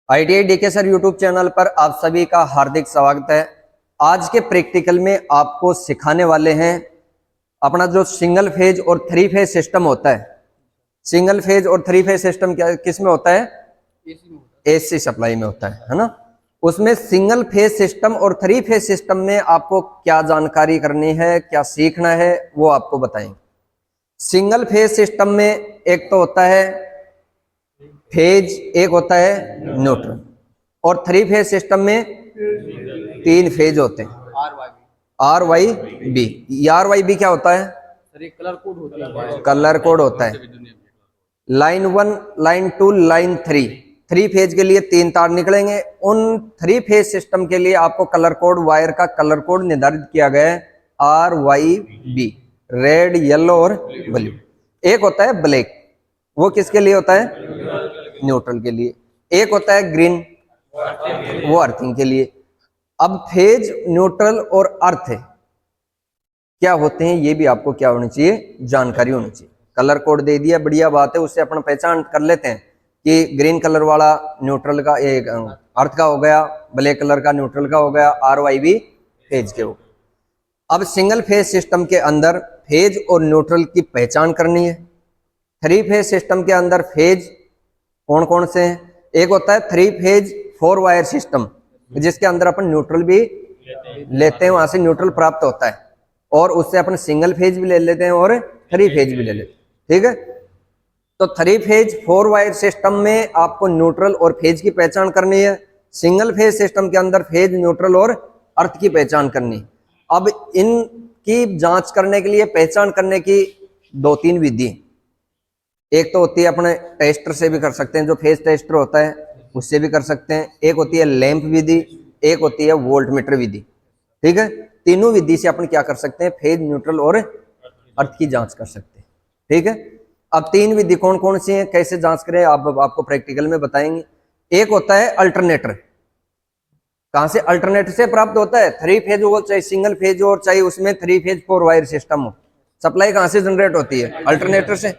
ITI DK sir YouTube channel पर आप सभी का हार्दिक स्वागत है। आज के प्रैक्टिकल में आपको सिखाने वाले हैं अपना जो सिंगल फेज और थ्री फेज सिस्टम होता है। सिंगल फेज और थ्री फेज सिस्टम क्या किस में होता है? एसी सप्लाई में होता है ना। उसमें सिंगल फेज सिस्टम और थ्री फेज सिस्टम में आपको क्या जानकारी करनी है, क्या सीखना है, वो आपको बताएंगे। सिंगल फेज सिस्टम में एक तो होता है फेज, एक होता है न्यूट्रल, और थ्री फेज सिस्टम में तीन फेज होते हैं, R Y B. R Y B क्या होता है? कलर कोड होता है। कलर कोड होता है। Line 1, line 2, line 3, three phase के लिए तीन तार निकलेंगे। उन थ्री फेज सिस्टम के लिए आपको कलर कोड, वायर का कलर कोड निर्धारित किया गया है R Y B, red, yellow और ब्लू। एक होता है ब्लैक, वो किसके लिए होता है? न्यूट्रल के लिए। एक होता है ग्रीन, वो अर्थिंग के लिए। अब फेज, न्यूट्रल और अर्थ क्या होते हैं, ये भी आपको क्या होनी चाहिए, जानकारी होनी चाहिए। कलर कोड दे दिया, बढ़िया बात है, उससे अपन पहचान कर लेते हैं कि ग्रीन कलर वाला न्यूट्रल का, एक अर्थ का हो गया, ब्लैक कलर का न्यूट्रल का हो गया, आर वाई बी फेज के हो। अब सिंगल फेज सिस्टम के अंदर फेज और न्यूट्रल की पहचान करनी है। थ्री फेज सिस्टम के अंदर फेज कौन कौन से हैं? एक होता है थ्री फेज 4 वायर सिस्टम, जिसके अंदर अपन न्यूट्रल भी लेते हैं, वहां से न्यूट्रल प्राप्त होता है, और उससे अपन सिंगल फेज भी ले लेते हैं और थ्री फेज भी ले लेते हैं। ठीक है, तो थ्री फेज 4 वायर सिस्टम में आपको न्यूट्रल और फेज की पहचान करनी है। सिंगल फेज सिस्टम के अंदर फेज, न्यूट्रल और अर्थ की पहचान करनी है। अब इनकी जांच करने के लिए, पहचान करने की 2-3 विधि। एक तो होती है अपने टेस्टर से भी कर सकते हैं, जो फेज टेस्टर होता है उससे भी कर सकते हैं। एक होती है लैंप विधि, एक होती है वोल्ट मीटर विधि। ठीक है, तीनों विधि से अपन क्या कर सकते हैं, फेज, न्यूट्रल और अर्थ की जांच कर सकते हैं। ठीक है, अब तीन विधि कौन कौन सी हैं, कैसे जांच करें, आपको प्रैक्टिकल में बताएंगे। एक होता है अल्टरनेटर। कहां से अल्टरनेटर से प्राप्त होता है? थ्री फेज हो चाहे सिंगल फेज हो, चाहे उसमें थ्री फेज 4 वायर सिस्टम हो, सप्लाई कहां से जनरेट होती है? अल्टरनेटर से।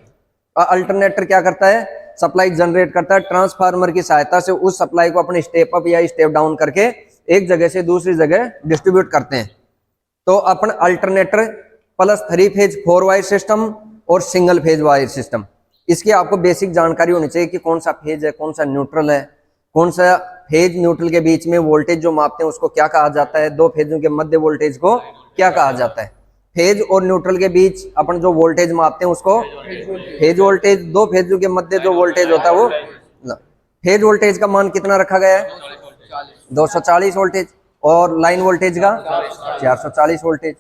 अल्टरनेटर क्या करता है? सप्लाई जनरेट करता है, ट्रांसफार्मर की सहायता से उस सप्लाई को अपने स्टेप अप या स्टेप डाउन करके एक जगह से दूसरी जगह डिस्ट्रीब्यूट करते हैं। तो अपन alternator plus three phase 4 wire system और सिंगल फेज वायर सिस्टम, इसकी आपको बेसिक जानकारी होनी चाहिए कि कौन सा फेज है, कौन सा न्यूट्रल है, कौन सा फेज न्यूट्रल के बीच में वोल्टेज जो मापते हैं उसको क्या कहा जाता है, दो फेजों के मध्य वोल्टेज को क्या कहा जाता है, फेज और न्यूट्रल के बीच अपन जो वोल्टेज मापते हैं उसको फेज वोल्टेज, दो फेजों के मध्य जो वोल्टेज होता है वो फेज वोल्टेज का मान कितना रखा गया है? 240 वोल्टेज, और लाइन वोल्टेज का 440 वोल्टेज।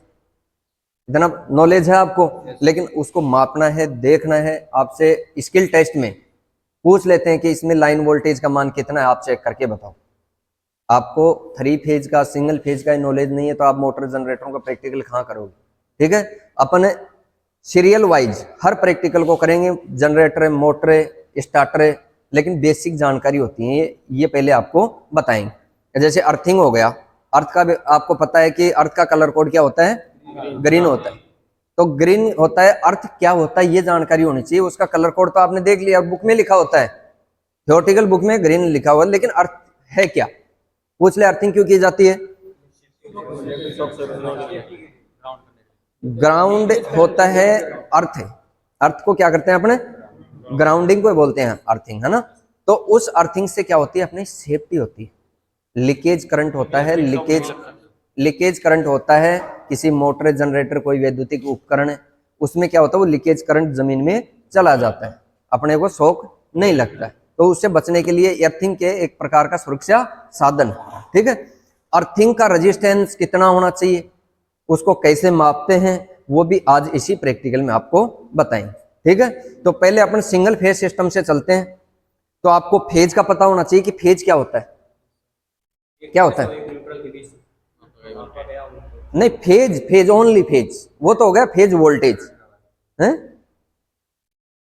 इतना नॉलेज है आपको, लेकिन उसको मापना है, देखना है। आपसे स्किल टेस्ट में पूछ लेते हैं कि इसमें लाइन वोल्टेज का मान कितना है, आप चेक करके बताओ। आपको थ्री फेज का, सिंगल फेज का नॉलेज नहीं है तो आप मोटर जनरेटरों का प्रैक्टिकल कहाँ करोगे? ठीक है, अपन सीरियल वाइज हर प्रैक्टिकल को करेंगे, जनरेटर, मोटर, स्टार्टर, लेकिन बेसिक जानकारी होती है ये पहले आपको बताएंगे। जैसे अर्थिंग हो गया, अर्थ का भी आपको पता है कि अर्थ का कलर कोड क्या होता है? ग्रीन होता है। तो ग्रीन होता है, अर्थ क्या होता है ये जानकारी होनी चाहिए। उसका कलर कोड तो आपने देख लिया, बुक में लिखा होता है, थ्योरेटिकल बुक में ग्रीन लिखा हुआ है, लेकिन अर्थ है क्या? पूछ ले, अर्थिंग क्यों की जाती है? ग्राउंड होता है अर्थ है। अर्थ को क्या करते हैं अपने? ग्राउंडिंग को बोलते हैं अर्थिंग, है ना। तो उस अर्थिंग से क्या होती है? अपनी सेफ्टी होती है। लीकेज करंट होता है, लीकेज करंट होता है। किसी मोटर, जनरेटर, कोई वैद्युतिक उपकरण है, उसमें क्या होता है, वो लीकेज करंट जमीन में चला जाता है, अपने को शॉक नहीं लगता है। तो उससे बचने के लिए अर्थिंग के एक प्रकार का सुरक्षा साधन। ठीक है, अर्थिंग का रेजिस्टेंस कितना होना चाहिए, उसको कैसे मापते हैं, वो भी आज इसी प्रैक्टिकल में आपको बताएंगे। ठीक है, तो पहले अपन सिंगल फेज सिस्टम से चलते हैं। तो आपको फेज का पता होना चाहिए कि फेज क्या होता है। क्या होता है? नहीं, फेज ओनली फेज, वो तो हो गया फेज वोल्टेज है।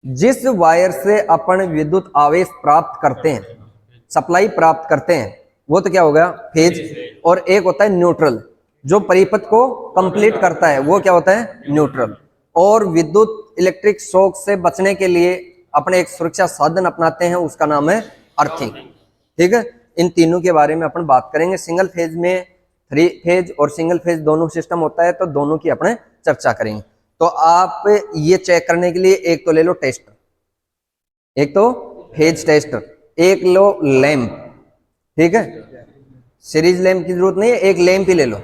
जिस वायर से अपन विद्युत आवेश प्राप्त करते हैं, सप्लाई प्राप्त करते हैं, वो तो क्या हो गया? फेज। और एक होता है न्यूट्रल, जो परिपथ को कंप्लीट करता है, वो क्या होता है? न्यूट्रल। और विद्युत इलेक्ट्रिक शॉक से बचने के लिए अपने एक सुरक्षा साधन अपनाते हैं, उसका नाम है अर्थिंग। ठीक है, इन तीनों के बारे में अपन बात करेंगे। सिंगल फेज में 3 फेज और सिंगल फेज दोनों सिस्टम होता है, तो दोनों की अपने चर्चा करेंगे। तो आप ये चेक करने के लिए एक तो ले लो टेस्टर, एक तो फेज टेस्टर, एक लो लैंप, ठीक है, सीरीज लैंप की जरूरत नहीं है, एक लैंप ही ले लो,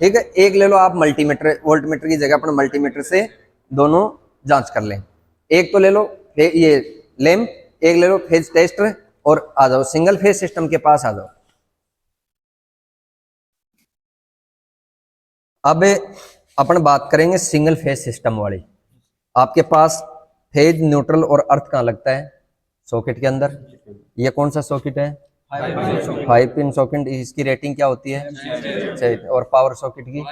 ठीक है। एक ले लो आप मल्टीमीटर, वोल्टमीटर की जगह अपन मल्टीमीटर से दोनों जांच कर लें। एक तो ले लो ये लैंप, एक ले लो फेज टेस्टर, और आ जाओ सिंगल फेज सिस्टम के पास आ जाओ। अब अपन बात करेंगे सिंगल फेज सिस्टम वाली। आपके पास फेज, न्यूट्रल और अर्थ कहाँ लगता है? सॉकेट के अंदर। ये कौन सा सॉकेट है? 5 पिन सॉकेट। इसकी रेटिंग क्या होती है? 6। और पावर सॉकेट की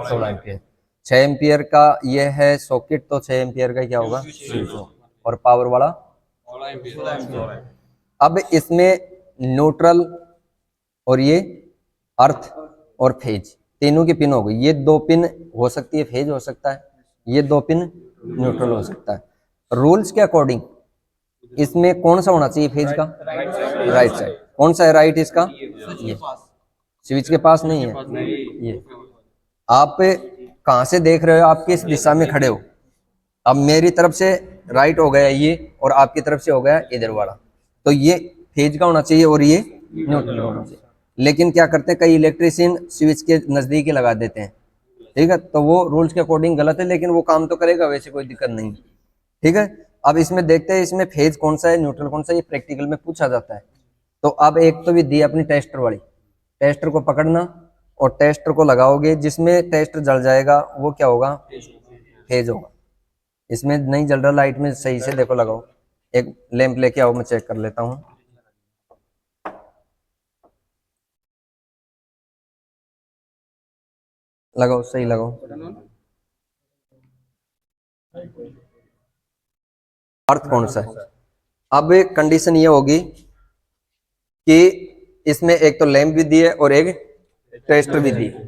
16 एम्पियर। 6 एम्पियर का ये है सॉकेट, तो 6 एम्पियर का क्या होगा? और पावर वाला। अब इसमें न्यूट्रल और ये अर्थ और फेज तीनों की पिन हो गई। ये 2 पिन हो सकती है फेज हो सकता है, ये 2 पिन न्यूट्रल हो सकता है। रूल्स के अकॉर्डिंग इसमें कौन सा होना चाहिए फेज का? Right side. कौन सा है राइट इसका? ये स्विच के पास नहीं है। ये आप कहां से देख रहे हो? आप किस दिशा में खड़े हो? अब मेरी तरफ से राइट हो गया ये, और आपकी तरफ से हो गया इधर वाला, तो ये फेज का होना चाहिए और ये न्यूट्रल होना चाहिए। लेकिन क्या करते हैं कई इलेक्ट्रीशियन स्विच के नजदीक ही लगा देते हैं, ठीक है, तो वो रूल्स के अकॉर्डिंग गलत है, लेकिन वो काम तो करेगा, वैसे कोई दिक्कत नहीं, ठीक है। अब इसमें देखते हैं इसमें फेज कौन सा है, न्यूट्रल कौन सा है, ये प्रैक्टिकल में पूछा जाता है। तो अब एक तो विधि अपनी टेस्टर वाली, टेस्टर को पकड़ना और टेस्टर को लगाओगे, जिसमें टेस्टर जल जाएगा वो क्या होगा? फेज होगा। इसमें नहीं जल रहा, लाइट में सही से देखो, लगाओ। एक लैंप लेके आओ, मैं चेक कर लेता हूँ। लगाओ, सही लगाओ। अर्थ कौन सा है? अब कंडीशन ये होगी कि इसमें एक तो लैंप भी दी है और एक टेस्टर भी दी है।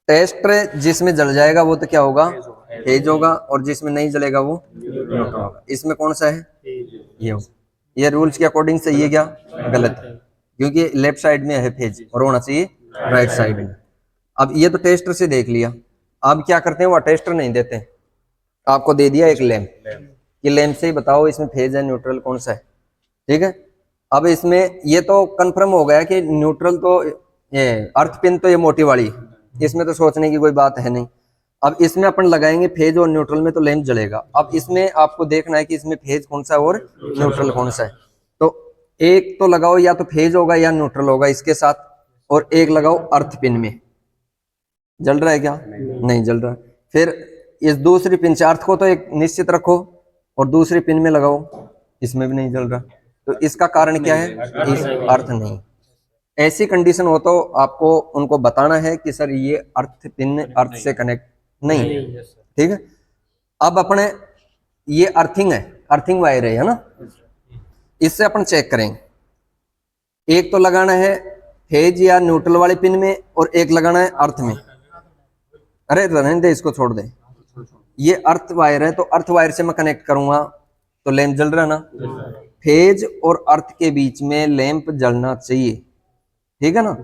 टेस्टर जिसमें जल जाएगा वो तो क्या होगा? फेज होगा, और जिसमें नहीं जलेगा वो न्यूट्रल होगा। इसमें कौन सा है? ये होगा। ये रूल्स के अकॉर्डिंग से ये क्या गलत है, क्योंकि लेफ्ट साइड में है फेज और होना चाहिए राइट साइड में। अब ये तो टेस्टर से देख लिया। अब क्या करते हैं, वो टेस्टर नहीं देते, आपको दे दिया एक लैंप, कि लैंप से ही बताओ इसमें फेज है न्यूट्रल कौन सा है, ठीक है। अब इसमें ये तो कंफर्म हो गया कि न्यूट्रल तो ये अर्थ पिन तो ये मोटी वाली, इसमें तो सोचने की कोई बात है नहीं। अब इसमें अपन लगाएंगे फेज और न्यूट्रल में तो लैंप जलेगा। अब इसमें आपको देखना है कि इसमें फेज कौन सा है और न्यूट्रल कौन सा है। तो एक तो लगाओ, या तो फेज होगा या न्यूट्रल होगा इसके साथ, और एक लगाओ अर्थ पिन में। जल रहा है क्या? नहीं जल रहा। फिर इस दूसरी पिन से अर्थ को तो एक निश्चित रखो और दूसरी पिन में लगाओ, इसमें भी नहीं जल रहा। तो इसका कारण क्या है? इस अर्थ नहीं। ऐसी कंडीशन हो तो आपको उनको बताना है कि सर ये अर्थ पिन अर्थ से कनेक्ट नहीं है, ठीक है। अब अपने ये अर्थिंग है, अर्थिंग वायर है ना, इससे अपन चेक करेंगे। एक तो लगाना है फेज या न्यूट्रल वाले पिन में, और एक लगाना है अर्थ में। अरे रहने दे, इसको छोड़ दे। ये अर्थ वायर है, तो अर्थ वायर से मैं कनेक्ट करूंगा तो लैंप जल रहा ना। फेज और अर्थ के बीच में लैंप जलना चाहिए, ठीक है ना।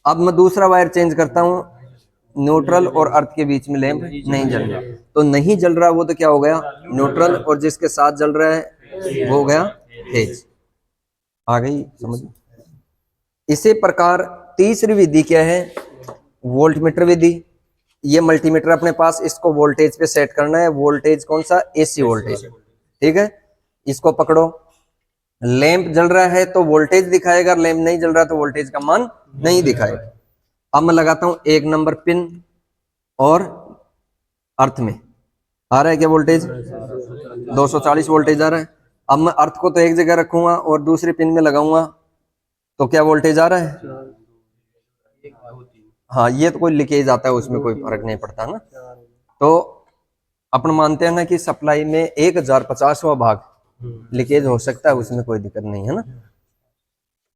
अब मैं दूसरा वायर चेंज करता हूं, न्यूट्रल और अर्थ के बीच में लैंप नहीं जल रहा, तो नहीं जल रहा वो तो क्या हो गया? न्यूट्रल, और जिसके साथ जल रहा है वो हो गया फेज। आ गई समझ? इसी प्रकार तीसरी विधि क्या है? वोल्टमीटर विधि। ये मल्टीमीटर अपने पास, इसको वोल्टेज पे सेट करना है। वोल्टेज कौन सा? एसी वोल्टेज, ठीक है। इसको पकड़ो, लैंप जल रहा है तो वोल्टेज दिखाएगा, लैंप नहीं जल रहा तो वोल्टेज का मान नहीं दिखाएगा। अब मैं लगाता हूं 1 नंबर पिन और अर्थ में, आ रहा है क्या वोल्टेज? 240 वोल्टेज आ रहा है। अब मैं अर्थ को तो एक जगह रखूंगा और दूसरी पिन में लगाऊंगा, तो क्या वोल्टेज आ रहा है? हाँ, ये तो कोई लीकेज आता है, उसमें कोई फर्क नहीं पड़ता ना। तो अपन मानते हैं ना कि सप्लाई में 1050वां भाग लीकेज हो सकता है, उसमें कोई दिक्कत नहीं है ना।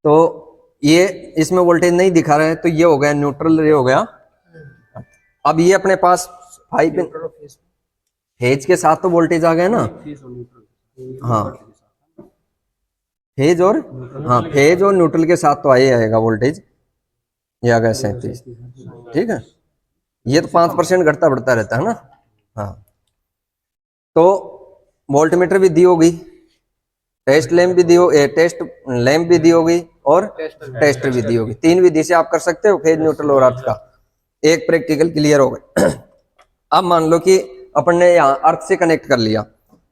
तो ये इसमें वोल्टेज नहीं दिखा रहा है, तो ये हो गया न्यूट्रल, ये हो गया। अब ये अपने पास 5 पिन, फेज के साथ तो वोल्टेज आ गया ना। हाँ, फेज और, हाँ फेज और न्यूट्रल के साथ तो आए आएगा वोल्टेज, ये आ गया 37। ठीक है, ये तो 5% घटता बढ़ता रहता है ना। हाँ, तो वोल्टमीटर भी दी होगी, टेस्ट लैम्प भी दी हो, टेस्ट लैम्प भी दी होगी और टेस्टर भी दी होगी। 3 विधि से आप कर सकते हो फेज, न्यूट्रल और अर्थ का। एक प्रैक्टिकल क्लियर हो गया। अब मान लो कि अपन ने यहाँ अर्थ से कनेक्ट कर लिया,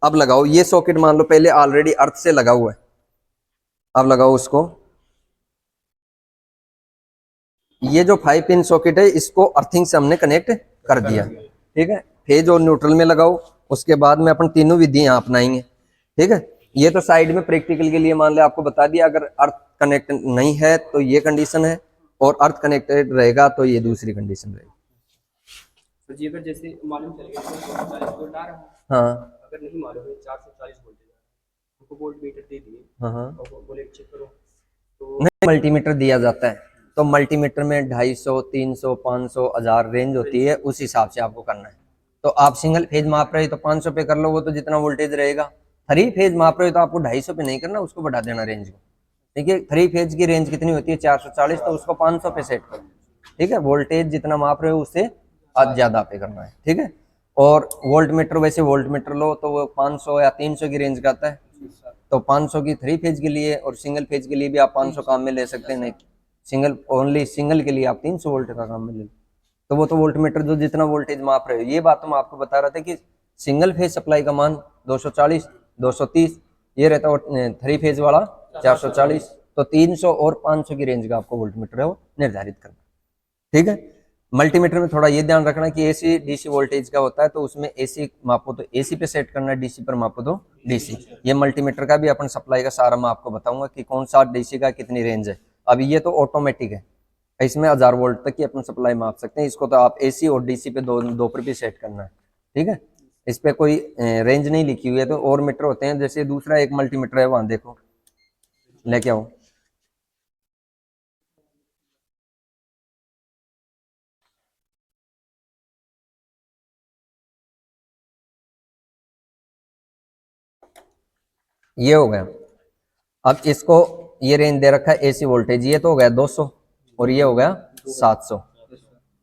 अब लगाओ ये सॉकेट, मान लो पहले ऑलरेडी अर्थ से लगा हुआ है, अब लगाओ उसको। ये जो 5 पिन सॉकेट है इसको अर्थिंग से हमने कनेक्ट कर दिया। ठीक है, फेज और न्यूट्रल में लगाओ, उसके बाद में अपन तीनों विधि यहाँ अपनाएंगे। ठीक है, ये तो साइड में प्रैक्टिकल के लिए मान लो आपको बता दिया। अगर अर्थ कनेक्ट नहीं है तो ये कंडीशन है, और अर्थ कनेक्टेड रहेगा तो ये दूसरी कंडीशन रहेगी। तो जी अगर जैसे मालूम चल गया 440 वोल्ट आ रहा है, हाँ अगर नहीं मालूम है 440 वोल्ट आ रहा है, हमको वोल्ट मीटर दे दिए हाँ हाँ, और वो बोले चेक करो, तो नहीं मल्टीमीटर दिया जाता है, तो मल्टीमीटर में 250, 300, 500, 1000 रेंज होती है, उस हिसाब से आपको करना है। तो आप सिंगल फेज माप रहे हो तो 500 पे कर लो, वो तो जितना वोल्टेज रहेगा। 3 फेज माप रहे हो तो आपको 250 पे नहीं करना, उसको बढ़ा देना रेंज को। देखिए 3 फेज की रेंज कितनी होती है 440, तो उसको 500 पे सेट करो। ठीक है, वोल्टेज जितना माप रहे हो उससे ज्यादा पे करना है। ठीक है, और वोल्ट मीटर, वैसे वोल्ट मीटर लो तो वो 500 या 300 की रेंज का आता है, तो 500 की 3 फेज के लिए, और सिंगल फेज के लिए भी आप 500 काम में ले सकते हैं। नहीं, सिंगल ओनली सिंगल के लिए आप 300 वोल्ट का काम में ले लो, तो वो तो वोल्ट मीटर जो जितना वोल्टेज माप रहे हो। ये बात तो मैं आपको बता रहा था कि सिंगल फेज सप्लाई का मान 240, 230 ये रहता है, और 3 फेज वाला 440, तो 300 और 500 की रेंज का आपको वोल्ट मीटर है वो निर्धारित करना। ठीक है, मल्टीमीटर में थोड़ा ये ध्यान रखना कि एसी डीसी वोल्टेज का होता है, तो उसमें एसी मापो तो एसी पे सेट करना है, डीसी पर मापो तो डीसी। ये मल्टीमीटर का भी अपन सप्लाई का सारा मैं आपको बताऊंगा कि कौन सा डीसी का कितनी रेंज है। अभी ये तो ऑटोमेटिक है, इसमें 1000 वोल्ट तक की अपन सप्लाई माप सकते हैं। इसको तो आप एसी और डीसी पे दो पर भी सेट करना है। ठीक है, इस पे कोई रेंज नहीं लिखी हुई है, तो और मीटर होते हैं, जैसे दूसरा एक मल्टीमीटर है वहां देखो, लेके आओ। ये हो गया। अब इसको ये रेंज दे रखा है एसी वोल्टेज, ये तो हो गया 200 और ये हो गया 700।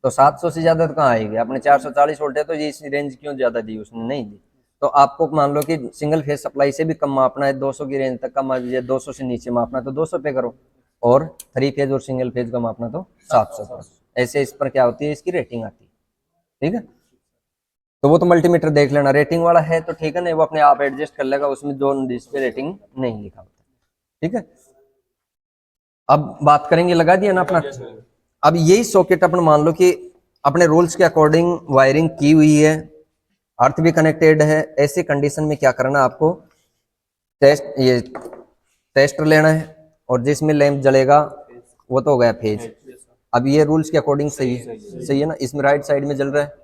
तो 700 से ज्यादा तो कहाँ आएगी, अपने 440 वोल्ट है, तो ये इस रेंज क्यों ज्यादा दी, उसने नहीं दी। तो आपको मान लो कि सिंगल फेज सप्लाई से भी कम मापना है, 200 की रेंज तक का मान लीजिए, 200 से नीचे मापना है तो 200 पे करो, और 3 फेज और सिंगल फेज का मापना तो 700 करो। ऐसे इस पर क्या होती है, इसकी रेटिंग आती है। ठीक है, तो वो तो मल्टीमीटर देख लेना, रेटिंग वाला है तो ठीक है, नहीं वो अपने आप एडजस्ट कर लेगा, उसमें जो डिस्प्ले रेटिंग नहीं लिखा होता। ठीक है, अब बात करेंगे, लगा दिया ना अपना। अब यही सॉकेट अपन मान लो कि अपने रूल्स के अकॉर्डिंग वायरिंग की हुई है, अर्थ भी कनेक्टेड है, ऐसी कंडीशन में क्या करना आपको, ये टेस्टर लेना है, और जिसमें लैंप जलेगा वो तो हो गया फेज। अब ये रूल्स के अकॉर्डिंग सही है ना, इसमें राइट साइड में जल रहा है,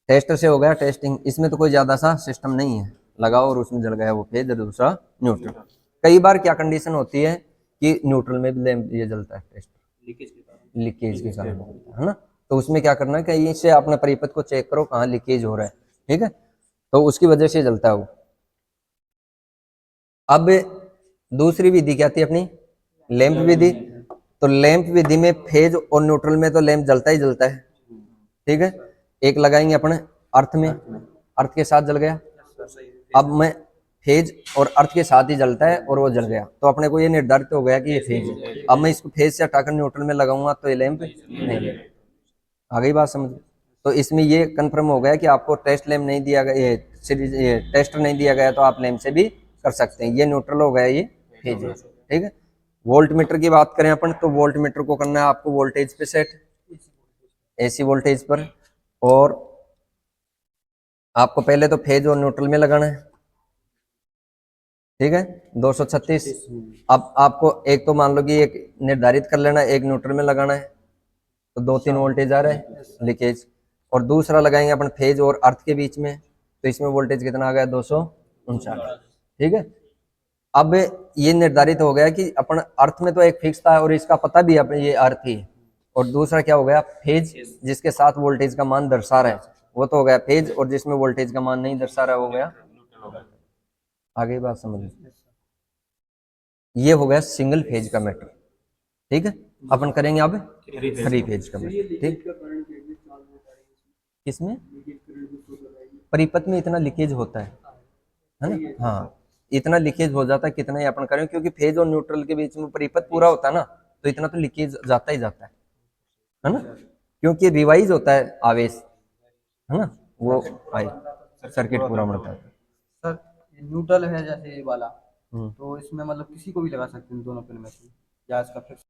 टेस्टर से हो गया टेस्टिंग, इसमें तो कोई ज्यादा सा सिस्टम नहीं है, लगाओ और उसमें जल गया वो फेज, और दूसरा न्यूट्रल। कई बार क्या कंडीशन होती है कि न्यूट्रल में भी लैंप ये जलता है, टेस्टर लीकेज के कारण है ना, तो उसमें क्या करना है, कहीं से अपने परिपथ को चेक करो कहाँ लीकेज हो रहा है। ठीक है, तो उसकी वजह से जलता है वो। अब दूसरी विधि क्या थी अपनी, लैंप विधि। तो लैंप विधि में फेज और न्यूट्रल में तो लैंप जलता ही जलता है। ठीक है, एक लगाएंगे अपने अर्थ में, अर्थ के साथ जल गया। अब मैं फेज और अर्थ के साथ ही जलता है और वो जल गया, तो अपने को ये निर्धारित हो गया कि ये फेज है। अब मैं इसको फेज से हटाकर न्यूट्रल में लगाऊंगा तो ये लैंप नहीं, आ गई बात समझ। तो इसमें ये कंफर्म हो गया कि आपको टेस्ट लैंप नहीं दिया गया, ये टेस्टर नहीं दिया गया, तो आप लैंप से भी कर सकते हैं। ये न्यूट्रल हो गया, ये फेज है। ठीक है, वोल्ट मीटर की बात करें अपन, तो वोल्ट मीटर को करना है आपको वोल्टेज पे सेट, एसी वोल्टेज पर, और आपको पहले तो फेज और न्यूट्रल में लगाना है। ठीक है, 236। अब आपको एक तो मान लो कि एक निर्धारित कर लेना, एक न्यूट्रल में लगाना है, तो 2-3 वोल्टेज आ रहा है लीकेज, और दूसरा लगाएंगे अपन फेज और अर्थ के बीच में, तो इसमें वोल्टेज कितना आ गया, 249। ठीक है, अब ये निर्धारित हो गया कि अपन अर्थ में तो एक फिक्स था और इसका पता भी है ये अर्थ ही, और दूसरा क्या हो गया, फेज जिसके साथ वोल्टेज का मान दर्शा रहा है वो तो हो गया फेज, और जिसमें वोल्टेज का मान नहीं दर्शा रहा हो गया। आगे बात समझ। ये हो गया सिंगल फेज का मैटर। ठीक है, अपन करेंगे अब थ्री फेज का मैटर। ठीक, किसमें परिपथ में इतना लीकेज होता है ना? हाँ, इतना लीकेज हो जाता है, कितना ही अपन करें, क्योंकि फेज और न्यूट्रल के बीच में परिपथ पूरा होता है ना, तो इतना तो लीकेज जाता ही जाता है ना, क्योंकि रिवाइज होता है आवेश, है ना, वो आई सर्किट पूरा बनता है। सर न्यूट्रल है जैसे ये वाला, तो इसमें मतलब किसी को भी लगा सकते हैं दोनों पिन में से, या इसका फिक्स